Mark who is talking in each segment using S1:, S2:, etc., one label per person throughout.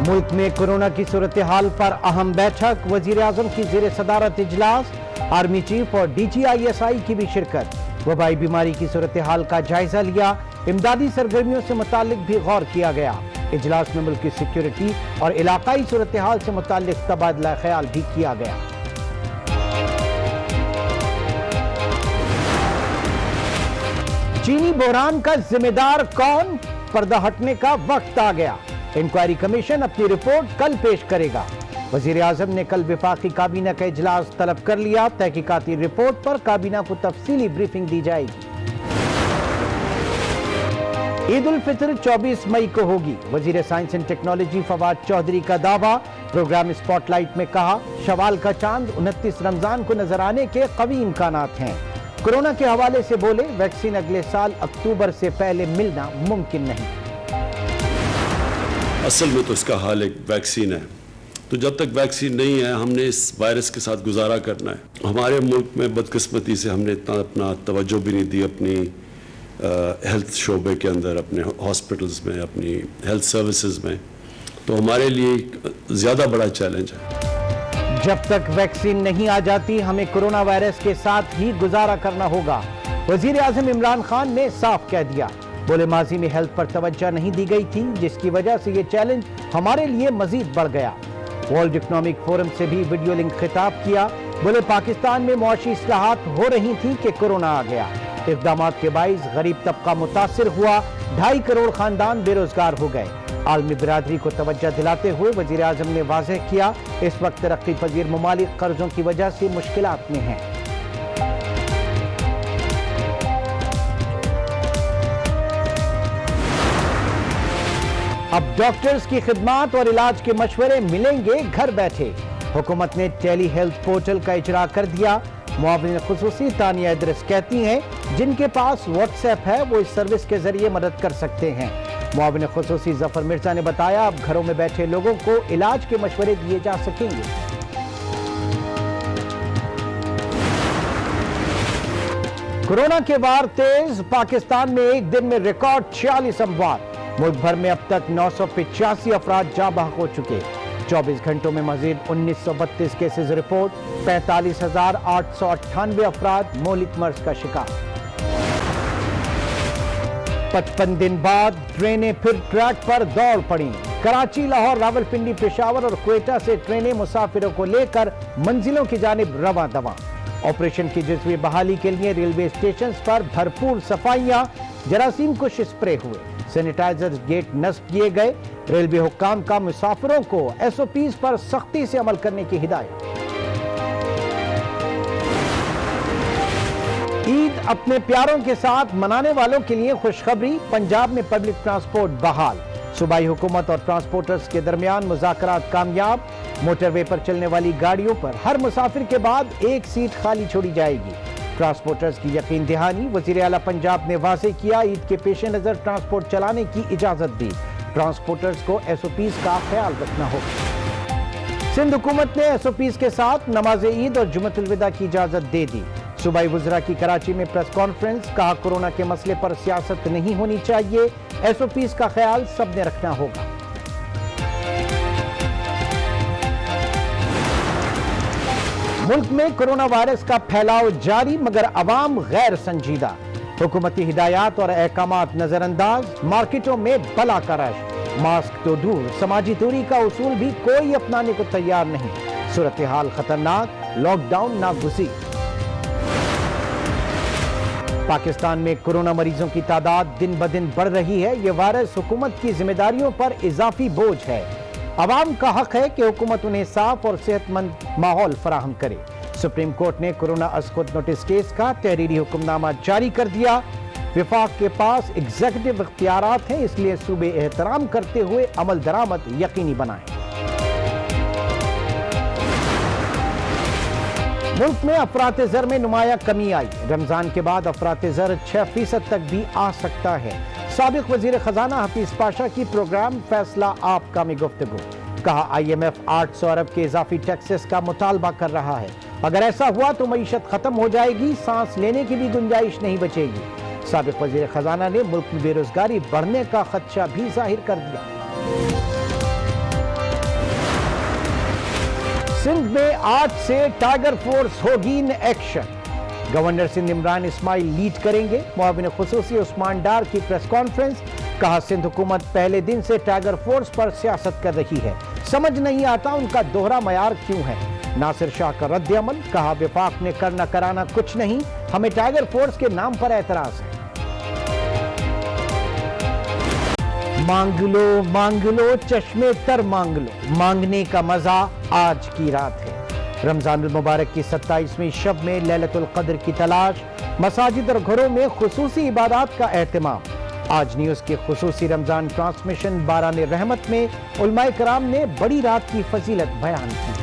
S1: मुल्क में कोरोना की सूरत-ए-हाल पर अहम बैठक, वजीर आजम की ज़ेर सदारत इजलास, आर्मी चीफ और DGISI की भी शिरकत। वबाई बीमारी की सूरत-ए-हाल का जायजा लिया, इमदादी सरगर्मियों से मुतालिक भी गौर किया गया। इजलास में मुल्क की सिक्योरिटी और इलाकाई सूरत-ए-हाल से मुतालिक तबादला ख्याल भी किया गया। चीनी बहरान का जिम्मेदार कौन? पर्दा हटने का वक्त आ गया। इंक्वायरी कमीशन अपनी रिपोर्ट कल पेश करेगा। वजीर आजम ने कल वफाकी काबीना का इजलास तलब कर लिया। तहकीकाती रिपोर्ट पर काबीना को तफसीली ब्रीफिंग दी जाएगी। ईद उल फितर 24 मई को होगी। वजीर science and technology Fawad Chaudhry का दावा। प्रोग्राम स्पॉटलाइट में कहा, शवाल का चांद 29 रमजान को नजर आने के कवी इम्कानात हैं। कोरोना के हवाले से बोले, वैक्सीन अगले साल अक्टूबर से पहले मिलना मुमकिन नहीं।
S2: असल में तो इसका हाल एक वैक्सीन है, तो जब तक वैक्सीन नहीं है हमने इस वायरस के साथ गुजारा करना है। हमारे मुल्क में बदकिस्मती से हमने इतना अपना तवज्जो भी नहीं दी अपनी हेल्थ शोबे के अंदर, अपने हॉस्पिटल्स में, अपनी हेल्थ सर्विसेज में, तो हमारे लिए ज़्यादा बड़ा चैलेंज है।
S1: जब तक वैक्सीन नहीं आ जाती हमें कोरोना वायरस के साथ ही गुजारा करना होगा। वजीर आजम इमरान खान ने साफ कह दिया। बोले, माजी में हेल्थ पर तवज्जो नहीं दी गई थी, जिसकी वजह से ये चैलेंज हमारे लिए मजीद बढ़ गया। वर्ल्ड इकोनॉमिक फोरम से भी वीडियो लिंक खिताब किया। बोले, पाकिस्तान में मुआशी इस्लाहात हो रही थी कि कोरोना आ गया। इक़दामात के बाइस गरीब तबका मुतासिर हुआ, 2.5 करोड़ खानदान बेरोजगार हो गए। आलमी बिरादरी को तवज्जो दिलाते हुए वजीर आजम ने वाज़ेह किया, इस वक्त तरक्की पजीर ममालिक कर्जों की वजह से मुश्किलात में हैं। अब डॉक्टर्स की खिदमात और इलाज के मशवरे मिलेंगे घर बैठे। हुकूमत ने टेली हेल्थ पोर्टल का इजरा कर दिया। मुआविन खुसूसी तानिया इदरिस कहती हैं, जिनके पास व्हाट्सएप है वो इस सर्विस के जरिए मदद कर सकते हैं। मुआविन खुसूसी जफर मिर्जा ने बताया, अब घरों में बैठे लोगों को इलाज के मशवरे दिए जा सकेंगे। कोरोना के वार तेज, पाकिस्तान में एक दिन में रिकॉर्ड 46 अमवात। मुल्क भर में अब तक 985 अफराद जाँ बहक हो चुके। 24 घंटों में मजीद 1932 केसेज रिपोर्ट। 45,898 अफराद मोहलिक मर्ज का शिकार। 55 दिन बाद ट्रेनें फिर ट्रैक पर दौड़ पड़ी। कराची, लाहौर, रावलपिंडी, पेशावर और क्वेटा से ट्रेनें मुसाफिरों को लेकर मंजिलों की जानिब रवां दवां। ऑपरेशन की जुज़वी बहाली के लिए रेलवे स्टेशन पर भरपूर सफाइयां, जरासीम कुश स्प्रे हुए, सैनिटाइजर गेट नस्ब किए गए। रेलवे हुक्काम का मुसाफिरों को SOPs पर सख्ती से अमल करने की हिदायत। ईद अपने प्यारों के साथ मनाने वालों के लिए खुशखबरी, पंजाब में पब्लिक ट्रांसपोर्ट बहाल। सूबाई हुकूमत और ट्रांसपोर्टर्स के दरमियान मुज़ाकरात कामयाब। मोटरवे पर चलने वाली गाड़ियों पर हर मुसाफिर के बाद एक सीट खाली छोड़ी जाएगी। ट्रांसपोर्टर्स की यकीन दहानी, वज़ीर आला पंजाब ने वाज़ेह किया, ईद के पेश नज़र ट्रांसपोर्ट चलाने की इजाज़त दी। ट्रांसपोर्टर्स को SOPs का ख्याल रखना होगा। सिंध हुकूमत ने SOPs के साथ नमाज ईद और जुमअतुल विदा की इजाज़त दे दी। सूबाई वज़रा की कराची में प्रेस कॉन्फ्रेंस, कहा कोरोना के मसले पर सियासत नहीं होनी चाहिए, SOPs का ख्याल सबने रखना होगा। मुल्क में कोरोना वायरस का फैलाव जारी, मगर अवाम गैर संजीदा। हुकूमती हिदायत और अहकामात नजरअंदाज, मार्केटों में बला का रश। मास्क तो दूर, समाजी दूरी का उसूल भी कोई अपनाने को तैयार नहीं। सूरत हाल खतरनाक, लॉकडाउन नागुज़ीर। पाकिस्तान में कोरोना मरीजों की तादाद दिन ब दिन बढ़ रही है। ये वायरस हुकूमत की जिम्मेदारियों पर इजाफी बोझ है। अवाम का हक है कि हुकूमत उन्हें साफ और सेहतमंद माहौल फराहम करे। सुप्रीम कोर्ट ने कोरोना अस्कुत नोटिस केस का तहरीरी हुक्मनामा जारी कर दिया। विफाक के पास एग्जीक्यूटिव इख्तियारात हैं, इसलिए सूबे एहतराम करते हुए अमल दरामद यकीनी बनाएं। मुल्क में अफरात ज़र में नुमाया कमी आई। रमजान के बाद अफरात ज़र 6% तक भी आ सकता है। साबिक वजीर खजाना हफीज पाशा की प्रोग्राम फैसला आपका में गुफ्तगू। कहा, IMF 800 अरब के इजाफी टैक्सेस का मुतालबा कर रहा है। अगर ऐसा हुआ तो मईशत खत्म हो जाएगी, सांस लेने की भी गुंजाइश नहीं बचेगी। साबिक वजीर खजाना ने मुल्क में बेरोजगारी बढ़ने का खदशा भी जाहिर कर दिया। सिंध में आज से टाइगर फोर्स होगी in action. Governor Sindh Imran Ismail lead करेंगे। मुआविन खुसूसी उस्मान डार की प्रेस कॉन्फ्रेंस। कहा सिंध हुकूमत पहले दिन से टाइगर फोर्स पर सियासत कर रही है, समझ नहीं आता उनका दोहरा मयार क्यों है। नासिर शाह का रद्द अमल। कहा विफाक ने करना कराना कुछ नहीं, हमें टाइगर फोर्स के नाम पर एतराज है। मांग लो चश्मे तर मांग लो, मांगने का मजा आज की रात है। रमजानुल मुबारक की 27वीं शब में लैलतुल क़द्र की तलाश। मसाजिद और घरों में खुसूसी इबादत का एहतमाम। आज न्यूज़ के खुसूसी रमजान ट्रांसमिशन बारान रहमत में उलमाए कराम ने बड़ी रात की फजीलत बयान की।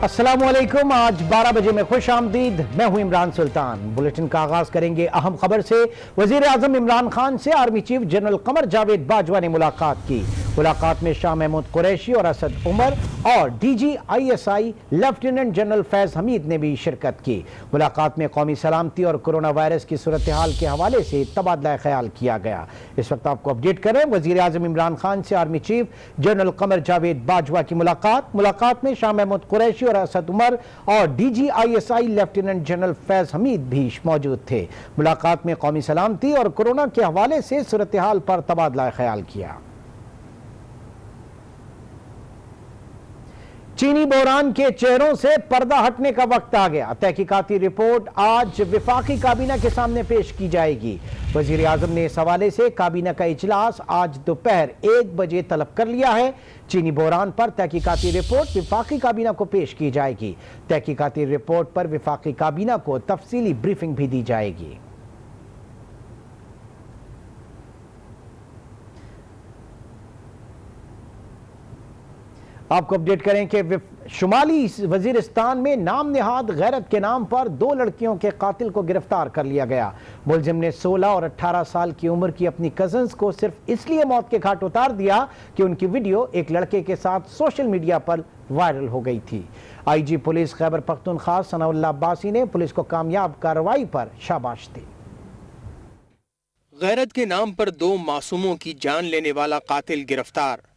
S1: अस्सलामु अलैकुम। आज 12 बजे में खुश आमदीद। मैं हूं इमरान सुल्तान। बुलेटिन का आगाज करेंगे अहम खबर से। वजीर आजम इमरान खान से army chief general Qamar Javed Bajwa ने मुलाकात की। मुलाकात में शाह महमूद कुरैशी और असद उमर और DGISI lieutenant general Faiz Hamid ने भी शिरकत की। मुलाकात में कौमी सलामती और कोरोना वायरस की सूरत हाल के हवाले से तबादला ख्याल किया गया। इस वक्त आपको अपडेट करें वजीर आजम इमरान खान से army chief general Qamar Javed Bajwa की मुलाकात में शाह महमूद कुरैशी और असद उमर और DGISI lieutenant general Faiz Hamid भी मौजूद थे। मुलाकात में कौमी सलामती और कोरोना के हवाले से सूरत हाल पर तबादला ख्याल किया। चीनी बहरान के चेहरों से पर्दा हटने का वक्त आ गया। तहकीकाती रिपोर्ट आज विफाकी काबीना के सामने पेश की जाएगी। वजीर आजम ने इस हवाले से काबीना का इजलास आज दोपहर 1 बजे तलब कर लिया है। चीनी बहरान पर तहकीकाती रिपोर्ट विफाकी काबीना को पेश की जाएगी। तहकीकाती रिपोर्ट पर विफाकी काबीना को तफसीली ब्रीफिंग भी दी जाएगी। आपको अपडेट करें कि शुमाली वजीरिस्तान में नाम निहाद गैरत के नाम पर 2 लड़कियों के कातिल को गिरफ्तार कर लिया गया। मुलजिम ने 16 और 18 साल की उम्र की अपनी कजन्स को सिर्फ इसलिए मौत के घाट उतार दिया कि उनकी वीडियो एक लड़के के साथ सोशल मीडिया पर वायरल हो गई थी। IG पुलिस खैबर पख्तूनख्वा सनाउल्लाह अब्बासी ने पुलिस को कामयाब कार्रवाई पर शाबाश दी।
S3: गैरत के नाम पर 2 मासूमों की जान लेने वाला कातिल गिरफ्तार।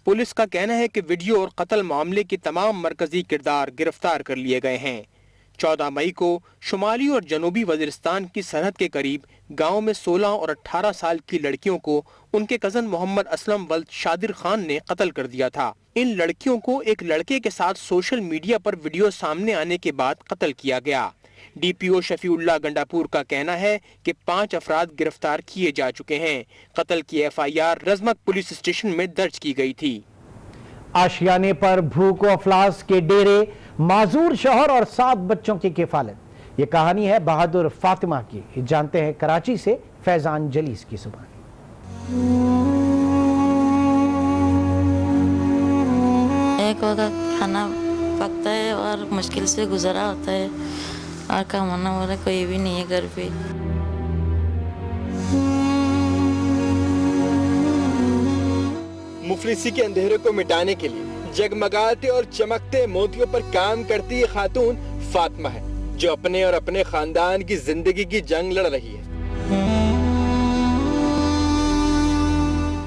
S3: पुलिस का कहना है कि वीडियो और कत्ल मामले के तमाम मरकजी किरदार गिरफ्तार कर लिए गए हैं। 14 मई को शुमाली और जनूबी वजीरिस्तान की सरहद के करीब गांव में 16 और 18 साल की लड़कियों को उनके कजन मोहम्मद असलम वल्द शादिर खान ने कत्ल कर दिया था। इन लड़कियों को एक लड़के के साथ सोशल मीडिया पर वीडियो सामने आने के बाद कत्ल किया गया। DPO शफीउल्लाह गंडापुर का कहना है कि 5 अफराद गिरफ्तार किए जा चुके हैं। कत्ल की FIR रजमक पुलिस स्टेशन में दर्ज की गई थी।
S1: आशियाने पर भूख व अफलास के डेरे, माजूर शौहर और 7 बच्चों की किफालत। ये कहानी है बहादुर फातिमा की। जानते हैं कराची से फैजान जलीस की जुबानी।
S4: एक वक्त खाना पकता है और मुश्किल से गुजारा होता है और कमाना वाला कोई भी नहीं है घर पे।
S3: मुफलिसी के अंधेरे को मिटाने के लिए जगमगाते और चमकते मोतियों पर काम करती खातून फातिमा है, जो अपने और अपने खानदान की जिंदगी की जंग लड़ रही है।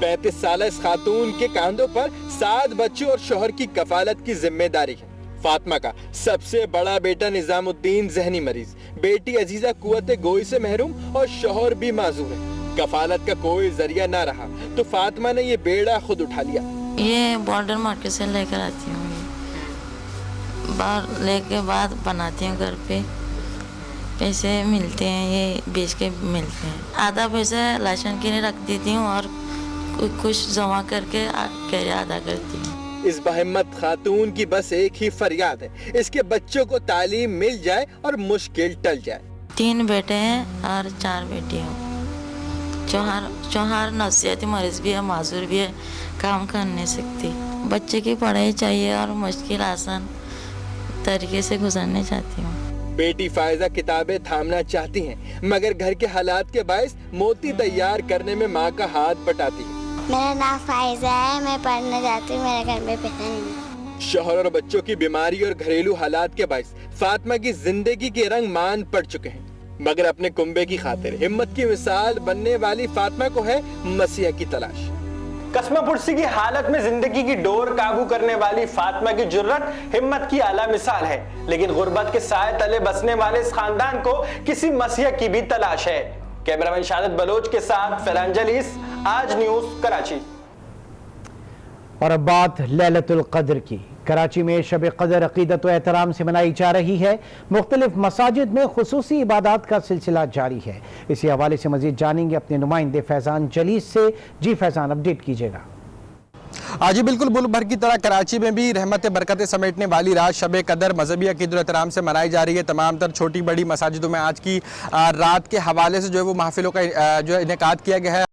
S3: 35 साल इस खातून के कांधों पर 7 बच्चों और शौहर की कफालत की जिम्मेदारी है। फातिमा का सबसे बड़ा बेटा निजामुद्दीन जहनी मरीज, बेटी अजीजा कुव्वत गोई से महरूम और शौहर भी माजूर है। कफालत का कोई जरिया ना रहा तो फातिमा ने ये बेड़ा खुद उठा लिया।
S4: ये बॉर्डर मार्केट से लेकर आती हूँ, बाहर लेके बाद बनाती हूँ घर पे। पैसे मिलते हैं, ये बेच के मिलते हैं। आधा पैसा राशन के लिए रख देती हूँ और कुछ जमा करके किराया अदा करती हूँ।
S3: इस बहिम्मत खातून की बस एक ही फरियाद है, इसके बच्चों को तालीम मिल जाए और मुश्किल टल जाए।
S4: 3 बेटे हैं और 4 बेटियाँ। चौहार नफसियाती मरीज भी है, माजूर भी है, काम कर नहीं सकती। बच्चे की पढ़ाई चाहिए और मुश्किल आसान तरीके से गुजारने चाहती हूँ।
S3: बेटी फायजा किताबें थामना चाहती हैं, मगर घर के हालात के बायस मोती तैयार करने में माँ का हाथ बटाती है।
S5: मेरा नाम फायजा है, मैं पढ़ने जाती हूँ, मेरे घर में पैसा नहीं है।
S3: शौहर और बच्चों की बीमारी और घरेलू हालात के बायस फातिमा की जिंदगी के रंग मान पड़ चुके हैं। मगर अपने कुंबे की खातिर हिम्मत की मिसाल बनने वाली फातिमा को है मसीहा की तलाश।
S6: कस्मा पुरसी की हालत में जिंदगी की डोर काबू करने वाली फातिमा की जुर्रत हिम्मत की आला मिसाल है, लेकिन गुर्बत के साए तले बसने वाले इस खानदान को किसी मसीहा की भी तलाश है। कैमरामैन शाहिद बलोच के साथ फरहान जलीस, आज न्यूज, कराची।
S1: और अब बात लैलतुल क़द्र की। कराची में शब क़द्र अक़ीदत व एहतराम से मनाई जा रही है। मुख्तलिफ मसाजिद में खुसूसी इबादत का सिलसिला जारी है। इसी हवाले से मजीद जानेंगे अपने नुमाइंदे फैज़ान जलीस से। जी फैज़ान, अपडेट कीजिएगा।
S7: आज ही बिल्कुल मुल्क भर की तरह कराची में भी रहमत बरकतें समेटने वाली रात शब क़द्र मजहबी अक़ीदत व एहतराम से मनाई जा रही है। तमाम तर छोटी बड़ी मसाजिदों में आज की रात के हवाले से जो है वो महफिलों का जो है इनेकाद किया गया है।